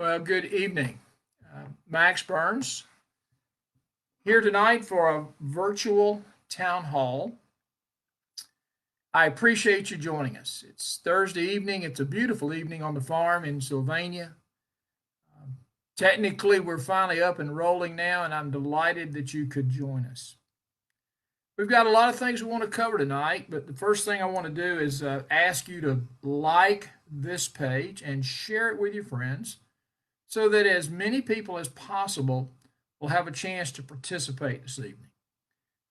Well, good evening. Max Burns here tonight for a virtual town hall. I appreciate you joining us. It's Thursday evening. It's a beautiful evening on the farm in Sylvania. Technically, we're finally up and rolling now, and I'm delighted that you could join us. We've got a lot of things we want to cover tonight, but the first thing I want to do is ask you to like this page and share it with your friends so that as many people as possible will have a chance to participate this evening.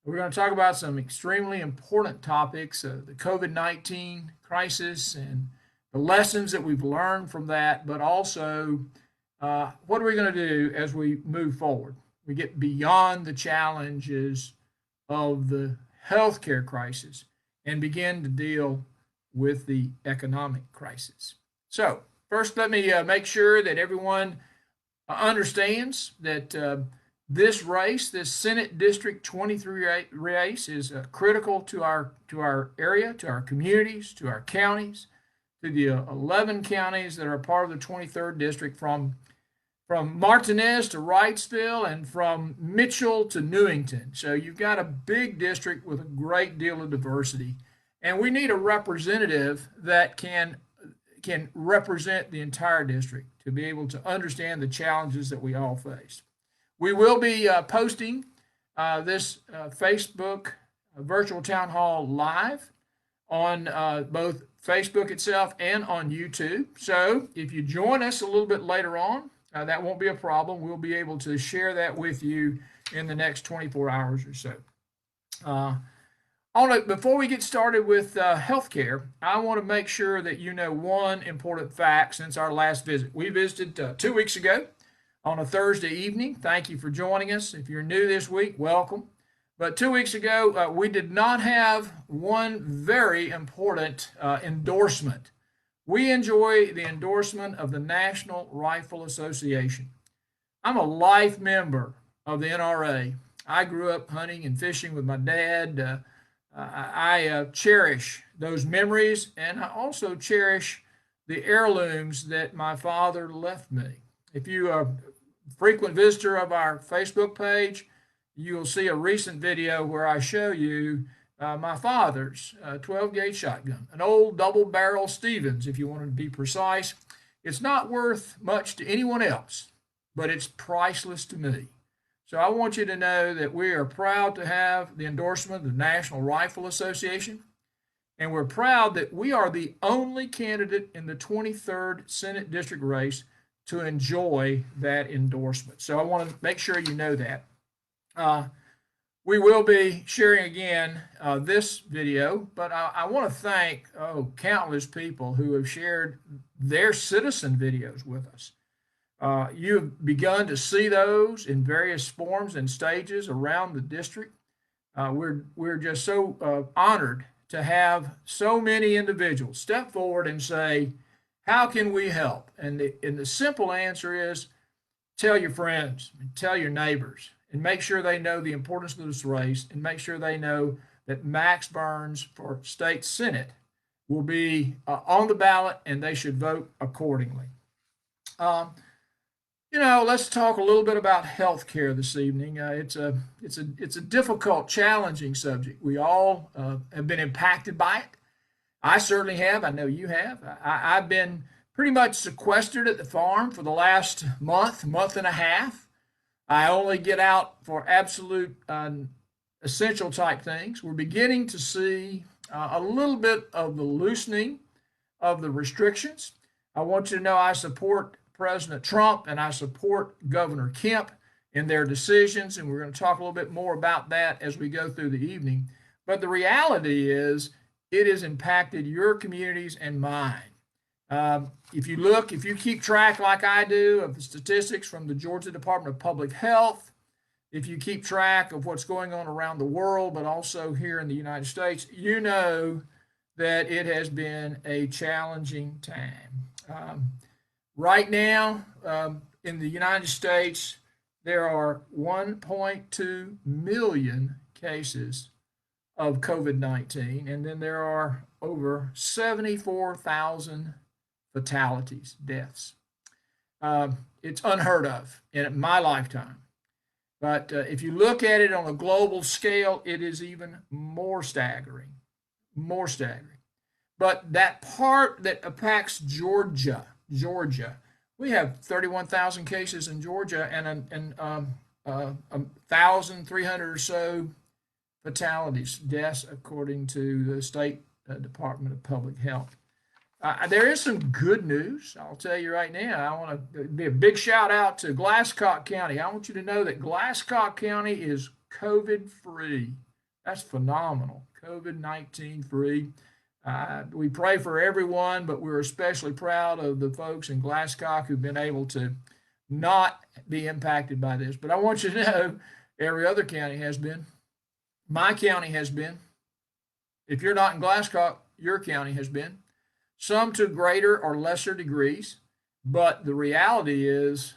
We're going to talk about some extremely important topics, the COVID-19 crisis and the lessons that we've learned from that, but also what are we going to do as we move forward? We get beyond the challenges of the healthcare crisis and begin to deal with the economic crisis. So, first, let me make sure that everyone understands that this race, this Senate District 23 race, is critical to our area, to our communities, to our counties, to the 11 counties that are part of the 23rd District, from Martinez to Wrightsville and from Mitchell to Newington. So you've got a big district with a great deal of diversity, and we need a representative that can represent the entire district to be able to understand the challenges that we all face. We will be posting this Facebook virtual town hall live on both Facebook itself and on YouTube. So if you join us a little bit later on, that won't be a problem. We'll be able to share that with you in the next 24 hours or so. Before we get started with healthcare, I want to make sure that you know one important fact since our last visit. We visited 2 weeks ago on a Thursday evening. Thank you for joining us. If you're new this week, welcome. But 2 weeks ago, we did not have one very important endorsement. We enjoy the endorsement of the National Rifle Association. I'm a life member of the NRA. I grew up hunting and fishing with my dad. I cherish those memories, and I also cherish the heirlooms that my father left me. If you are a frequent visitor of our Facebook page, you will see a recent video where I show you my father's 12-gauge shotgun, an old double-barrel Stevens, if you want to be precise. It's not worth much to anyone else, but it's priceless to me. So I want you to know that we are proud to have the endorsement of the National Rifle Association, and we're proud that we are the only candidate in the 23rd Senate District race to enjoy that endorsement. So I want to make sure you know that. We will be sharing again this video, but I want to thank countless people who have shared their citizen videos with us. You've begun to see those in various forms and stages around the district. We're just so honored to have so many individuals step forward and say, how can we help? And the simple answer is tell your friends, tell your neighbors, and make sure they know the importance of this race, and make sure they know that Max Burns for state senate will be on the ballot, and they should vote accordingly. Let's talk a little bit about health care this evening. It's a difficult, challenging subject. We all have been impacted by it. I certainly have. I know you have. I've been pretty much sequestered at the farm for the last month and a half. I only get out for absolute essential type things. We're beginning to see a little bit of the loosening of the restrictions. I want you to know I support President Trump and I support Governor Kemp in their decisions, and we're going to talk a little bit more about that as we go through the evening. But the reality is it has impacted your communities and mine. If you keep track like I do of the statistics from the Georgia Department of Public Health, if you keep track of what's going on around the world, but also here in the United States, you know that it has been a challenging time. Right now, in the United States, there are 1.2 million cases of COVID-19, and then there are over 74,000 fatalities, deaths. It's unheard of in my lifetime. But if you look at it on a global scale, it is even more staggering, more staggering. But that part that impacts Georgia, we have 31,000 cases in Georgia and 1,300 or so fatalities, deaths, according to the State Department of Public Health. There is some good news. I'll tell you right now. I want to be a big shout out to Glasscock County. I want you to know that Glasscock County is COVID free. That's phenomenal. COVID-19 free. We pray for everyone, but we're especially proud of the folks in Glasscock who've been able to not be impacted by this. But I want you to know every other county has been. My county has been. If you're not in Glasscock, your county has been. Some to greater or lesser degrees, but the reality is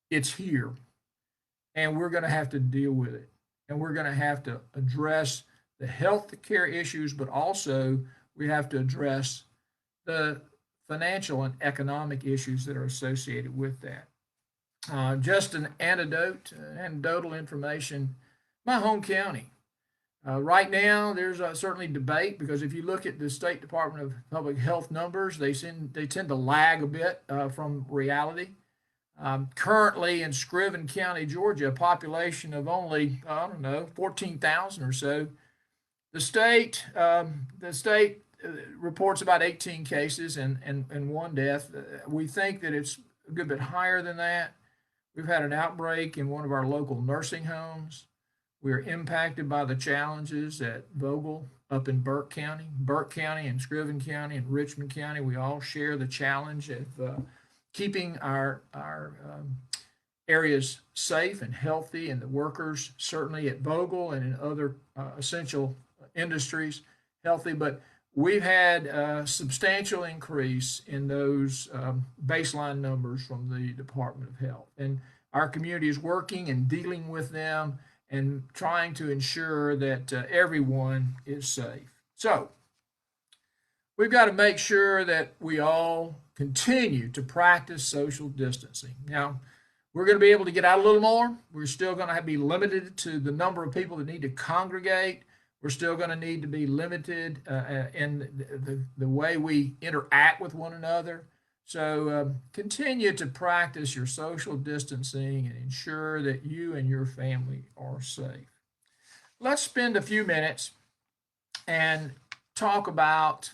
it's here and we're going to have to deal with it. And we're going to have to address the health care issues, but also we have to address the financial and economic issues that are associated with that. Just an anecdotal information, my home county. Right now, there's certainly debate because if you look at the State Department of Public Health numbers, they tend to lag a bit from reality. Currently in Scriven County, Georgia, a population of only, 14,000 or so. The state reports about 18 cases and one death. We think that it's a good bit higher than that. We've had an outbreak in one of our local nursing homes. We're impacted by the challenges at Vogel up in Burke County and Scriven County and Richmond County. We all share the challenge of keeping our areas safe and healthy, and the workers certainly at Vogel and in other essential industries healthy. But we've had a substantial increase in those baseline numbers from the Department of Health, and our community is working and dealing with them and trying to ensure that everyone is safe. So we've got to make sure that we all continue to practice social distancing. Now, we're going to be able to get out a little more. We're still going to be limited to the number of people that need to congregate. We're still going to need to be limited in the way we interact with one another. So continue to practice your social distancing and ensure that you and your family are safe. Let's spend a few minutes and talk about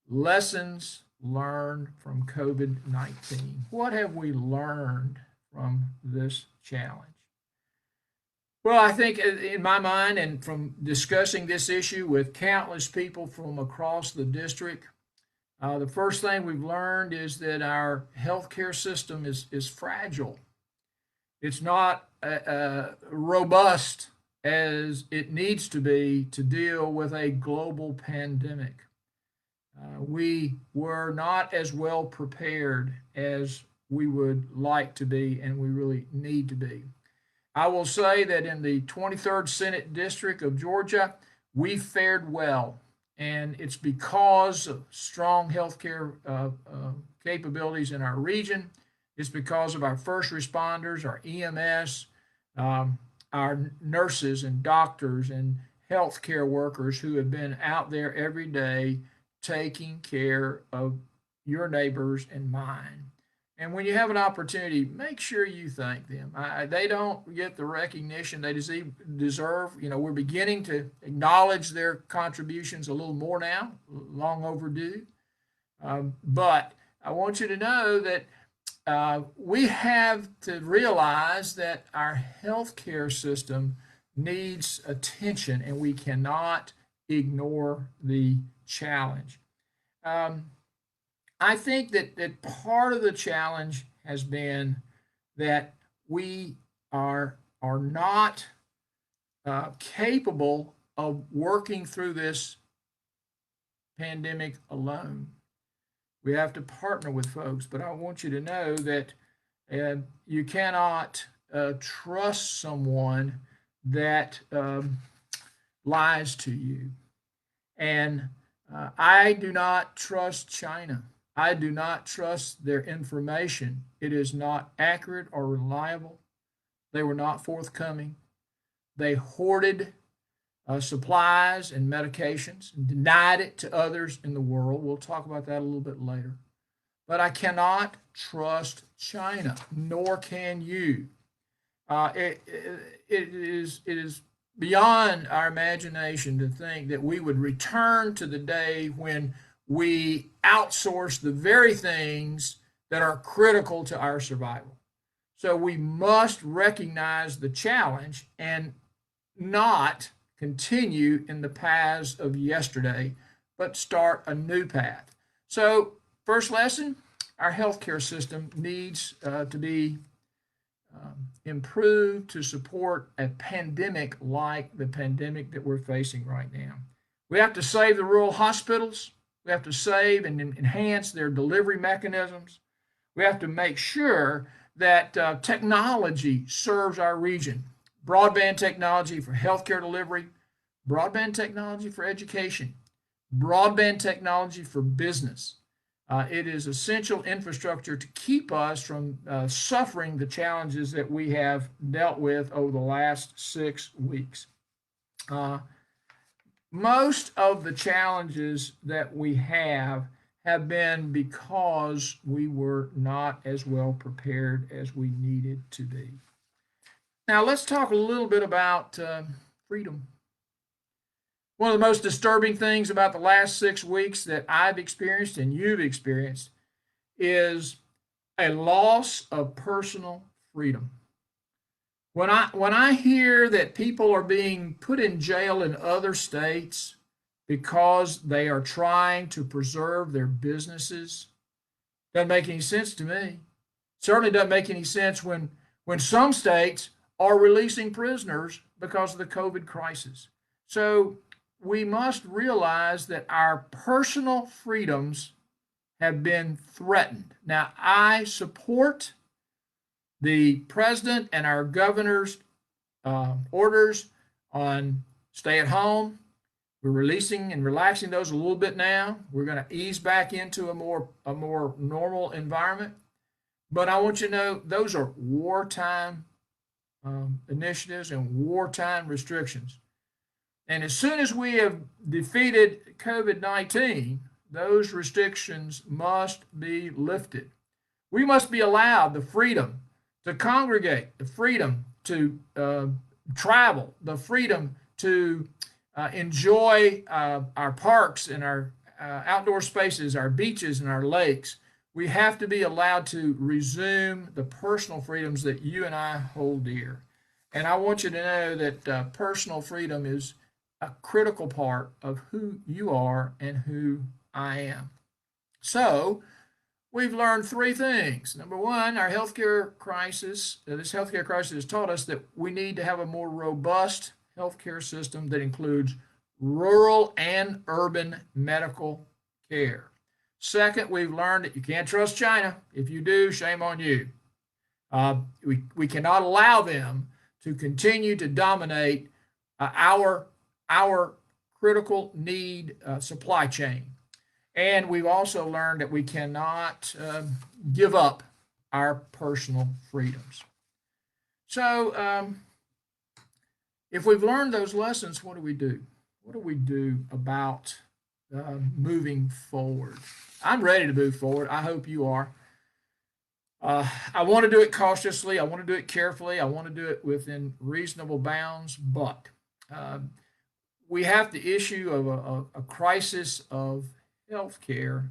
lessons learned from COVID-19. What have we learned from this challenge? Well, I think in my mind, and from discussing this issue with countless people from across the district, the first thing we've learned is that our healthcare system is fragile. It's not robust as it needs to be to deal with a global pandemic. We were not as well prepared as we would like to be, and we really need to be. I will say that in the 23rd Senate District of Georgia, we fared well. And it's because of strong healthcare capabilities in our region. It's because of our first responders, our EMS, our nurses and doctors and healthcare workers who have been out there every day taking care of your neighbors and mine. And when you have an opportunity, make sure you thank them. They don't get the recognition they deserve. You know, we're beginning to acknowledge their contributions a little more now, long overdue. But I want you to know that we have to realize that our healthcare system needs attention, and we cannot ignore the challenge. I think that part of the challenge has been that we are not capable of working through this pandemic alone. We have to partner with folks, but I want you to know that you cannot trust someone that lies to you. And I do not trust China. I do not trust their information. It is not accurate or reliable. They were not forthcoming. They hoarded supplies and medications and denied it to others in the world. We'll talk about that a little bit later. But I cannot trust China, nor can you. It is beyond our imagination to think that we would return to the day when we outsource the very things that are critical to our survival. So we must recognize the challenge and not continue in the paths of yesterday, but start a new path. So, first lesson, our healthcare system needs to be improved to support a pandemic like the pandemic that we're facing right now. We have to save the rural hospitals. We have to save and enhance their delivery mechanisms. We have to make sure that technology serves our region. Broadband technology for healthcare delivery, broadband technology for education, broadband technology for business. It is essential infrastructure to keep us from suffering the challenges that we have dealt with over the last 6 weeks. Most of the challenges that we have been because we were not as well prepared as we needed to be. Now, let's talk a little bit about freedom. One of the most disturbing things about the last 6 weeks that I've experienced and you've experienced is a loss of personal freedom. When I hear that people are being put in jail in other states because they are trying to preserve their businesses, doesn't make any sense to me. Certainly doesn't make any sense when some states are releasing prisoners because of the COVID crisis. So we must realize that our personal freedoms have been threatened. Now, I support the president and our governor's orders on stay at home. We're releasing and relaxing those a little bit now. We're going to ease back into a more normal environment. But I want you to know those are wartime initiatives and wartime restrictions. And as soon as we have defeated COVID-19, those restrictions must be lifted. We must be allowed the freedom to congregate, the freedom to travel, the freedom to enjoy our parks and our outdoor spaces, our beaches and our lakes. We have to be allowed to resume the personal freedoms that you and I hold dear. And I want you to know that personal freedom is a critical part of who you are and who I am. So, we've learned 3 things. Number one, our healthcare crisis, this healthcare crisis has taught us that we need to have a more robust healthcare system that includes rural and urban medical care. Second, we've learned that you can't trust China. If you do, shame on you. We cannot allow them to continue to dominate our critical need supply chain. And we've also learned that we cannot give up our personal freedoms. So, if we've learned those lessons, what do we do? What do we do about moving forward? I'm ready to move forward. I hope you are. I want to do it cautiously. I want to do it carefully. I want to do it within reasonable bounds. But we have the issue of a crisis of healthcare.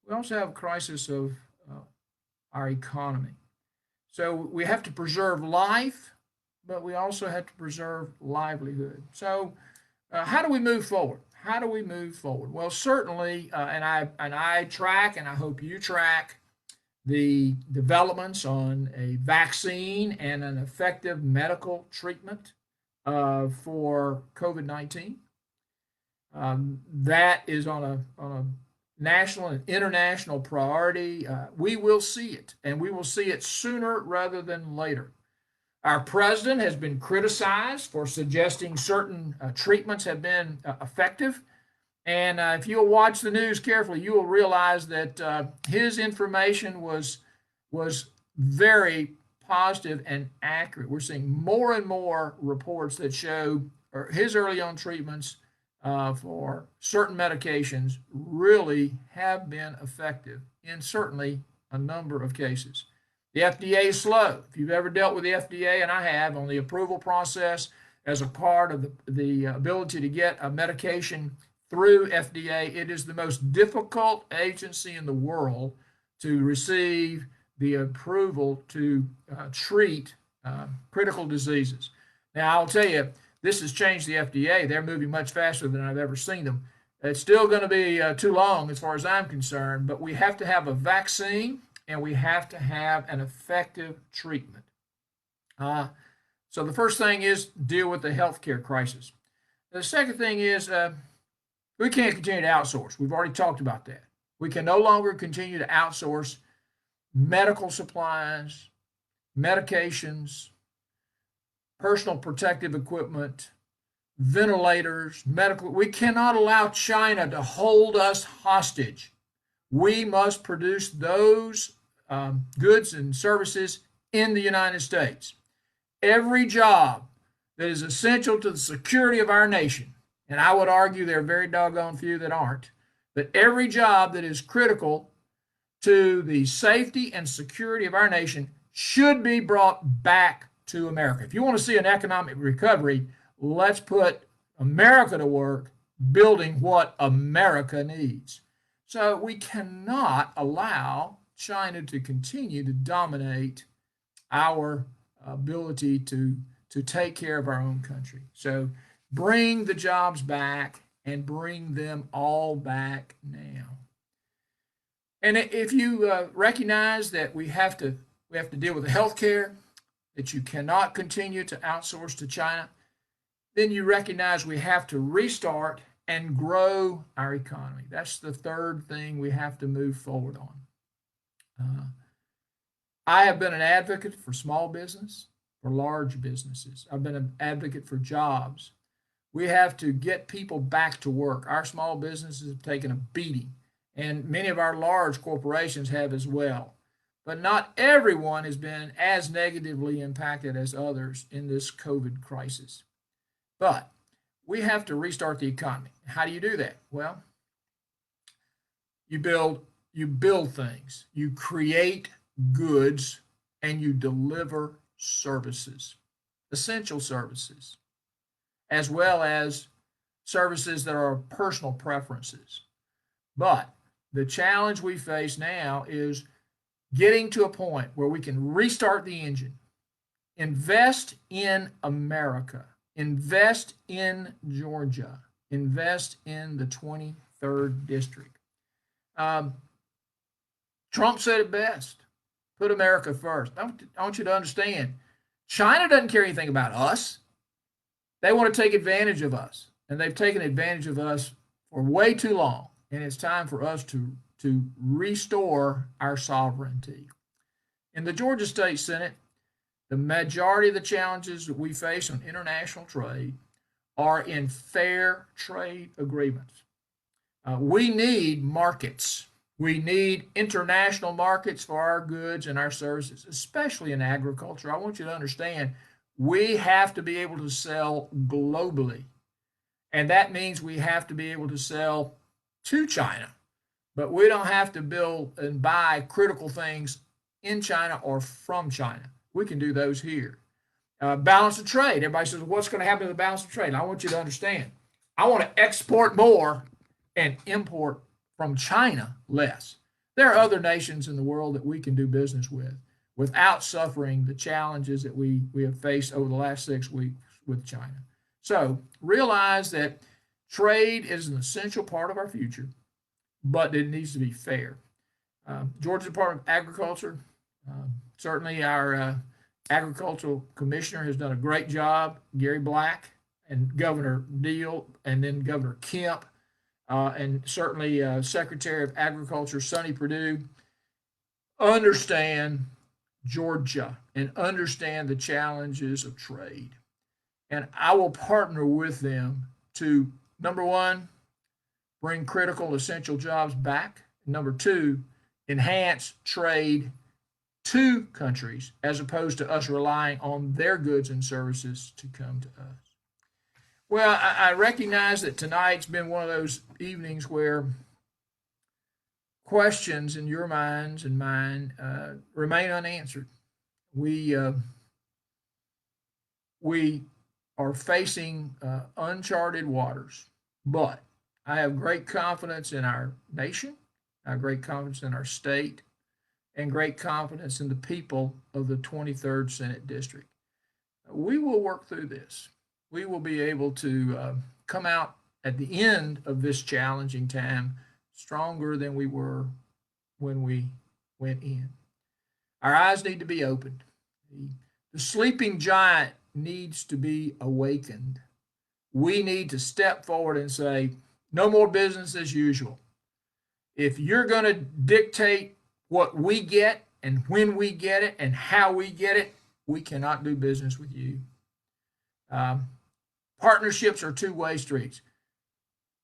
We also have a crisis of our economy. So we have to preserve life, but we also have to preserve livelihood. So how do we move forward? How do we move forward? Well, certainly, and I track, and I hope you track the developments on a vaccine and an effective medical treatment for COVID-19. That is on a national and international priority. We will see it, and we will see it sooner rather than later. Our president has been criticized for suggesting certain treatments have been effective, And if you'll watch the news carefully, you will realize that his information was very positive and accurate. We're seeing more and more reports that show his early on treatments for certain medications really have been effective in certainly a number of cases. The FDA is slow. If you've ever dealt with the FDA, and I have, on the approval process as a part of the ability to get a medication through FDA, it is the most difficult agency in the world to receive the approval to treat critical diseases. Now, I'll tell you, this has changed the FDA. They're moving much faster than I've ever seen them. It's still going to be too long as far as I'm concerned, but we have to have a vaccine and we have to have an effective treatment. So the first thing is deal with the healthcare crisis. The second thing is we can't continue to outsource. We've already talked about that. We can no longer continue to outsource medical supplies, medications, personal protective equipment, ventilators, medical. We cannot allow China to hold us hostage. We must produce those goods and services in the United States. Every job that is essential to the security of our nation, and I would argue there are very doggone few that aren't, but every job that is critical to the safety and security of our nation should be brought back to America. If you want to see an economic recovery, let's put America to work building what America needs. So we cannot allow China to continue to dominate our ability to take care of our own country. So bring the jobs back and bring them all back now. And if you recognize that we have to deal with the healthcare, that you cannot continue to outsource to China, then you recognize we have to restart and grow our economy. That's the third thing we have to move forward on. I have been an advocate for small business, for large businesses. I've been an advocate for jobs. We have to get people back to work. Our small businesses have taken a beating, and many of our large corporations have as well. But not everyone has been as negatively impacted as others in this COVID crisis. But we have to restart the economy. How do you do that? Well, you build things, you create goods, and you deliver services, essential services, as well as services that are personal preferences. But the challenge we face now is getting to a point where we can restart the engine, invest in America, invest in Georgia, invest in the 23rd District. Trump said it best, put America first. I want you to understand, China doesn't care anything about us. They want to take advantage of us, and they've taken advantage of us for way too long, and it's time for us to restore our sovereignty. In the Georgia State Senate, the majority of the challenges that we face on international trade are in fair trade agreements. We need markets. We need international markets for our goods and our services, especially in agriculture. I want you to understand we have to be able to sell globally. And that means we have to be able to sell to China. But we don't have to build and buy critical things in China or from China. We can do those here. Balance of trade. Everybody says, what's going to happen to the balance of trade? And I want you to understand, I want to export more and import from China less. There are other nations in the world that we can do business with without suffering the challenges that we have faced over the last 6 weeks with China. So realize that trade is an essential part of our future, but it needs to be fair. Georgia Department of Agriculture, certainly our agricultural commissioner has done a great job, Gary Black, and Governor Deal, and then Governor Kemp, and certainly Secretary of Agriculture Sonny Perdue. Understand Georgia and understand the challenges of trade. And I will partner with them to, number one, bring critical essential jobs back. Number two, enhance trade to countries as opposed to us relying on their goods and services to come to us. Well, I recognize that tonight's been one of those evenings where questions in your minds and mine remain unanswered. We are facing uncharted waters, but I have great confidence in our nation, I have great confidence in our state, and great confidence in the people of the 23rd Senate District. We will work through this. We will be able to come out at the end of this challenging time stronger than we were when we went in. Our eyes need to be opened. The sleeping giant needs to be awakened. We need to step forward and say, no more business as usual. If you're going to dictate what we get and when we get it and how we get it, we cannot do business with you. Partnerships are two-way streets.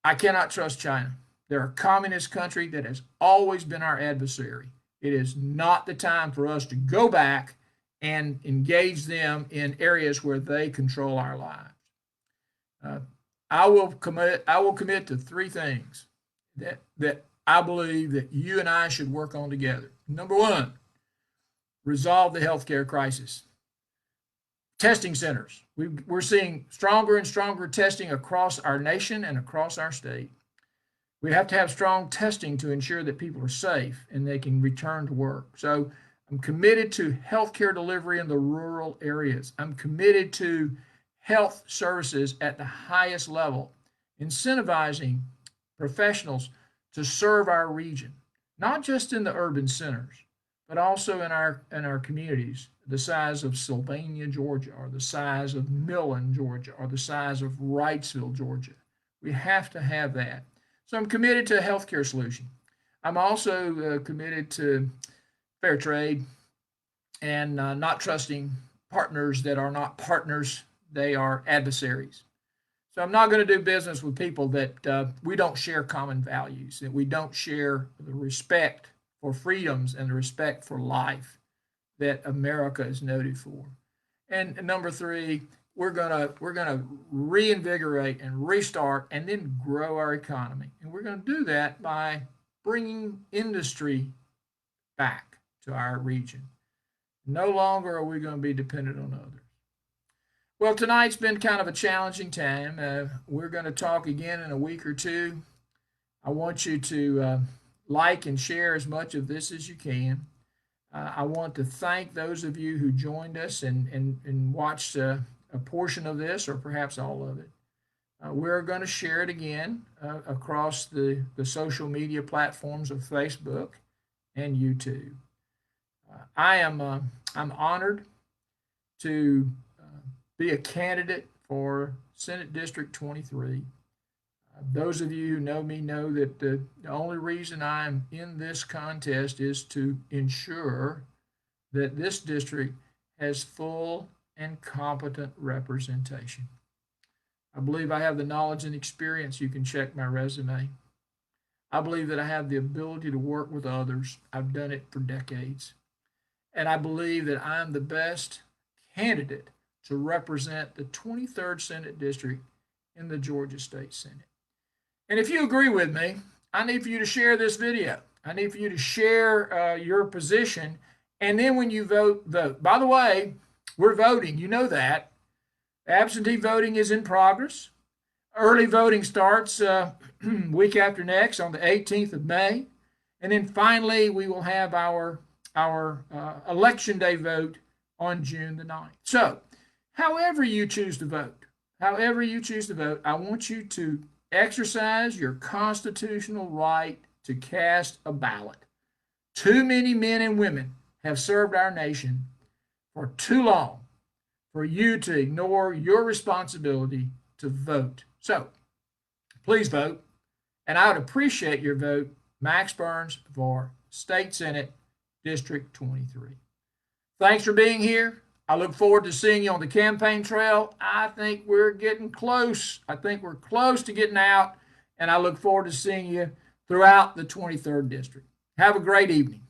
I cannot trust China. They're a communist country that has always been our adversary. It is not the time for us to go back and engage them in areas where they control our lives. I will commit to three things that I believe that you and I should work on together. Number one, resolve the healthcare crisis. Testing centers. We're seeing stronger and stronger testing across our nation and across our state. We have to have strong testing to ensure that people are safe and they can return to work. So I'm committed to healthcare delivery in the rural areas. I'm committed to health services at the highest level, incentivizing professionals to serve our region, not just in the urban centers, but also in our communities, the size of Sylvania, Georgia, or the size of Millen, Georgia, or the size of Wrightsville, Georgia. We have to have that. So I'm committed to a healthcare solution. I'm also committed to fair trade and not trusting partners that are not partners, they are adversaries. So I'm not going to do business with people that we don't share common values, that we don't share the respect for freedoms and the respect for life that America is noted for. And number three, we're gonna reinvigorate and restart and then grow our economy. And we're going to do that by bringing industry back to our region. No longer are we going to be dependent on others. Well, tonight's been kind of a challenging time. We're going to talk again in a week or two. I want you to like and share as much of this as you can. I want to thank those of you who joined us and watched a portion of this or perhaps all of it. We're going to share it again across the social media platforms of Facebook and YouTube. I'm honored to be a candidate for Senate District 23. Those of you who know me know that the only reason I'm in this contest is to ensure that this district has full and competent representation. I believe I have the knowledge and experience. You can check my resume. I believe that I have the ability to work with others. I've done it for decades. And I believe that I'm the best candidate to represent the 23rd Senate District in the Georgia State Senate. And if you agree with me, I need for you to share this video. I need for you to share your position. And then when you vote. By the way, we're voting. You know that. Absentee voting is in progress. Early voting starts week after next on the 18th of May. And then finally, we will have our Election Day vote on June the 9th. So, however you choose to vote, I want you to exercise your constitutional right to cast a ballot. Too many men and women have served our nation for too long for you to ignore your responsibility to vote. So, please vote, and I would appreciate your vote. Max Burns for State Senate District 23. Thanks for being here. I look forward to seeing you on the campaign trail. I think we're getting close. I think we're close to getting out, and I look forward to seeing you throughout the 23rd District. Have a great evening.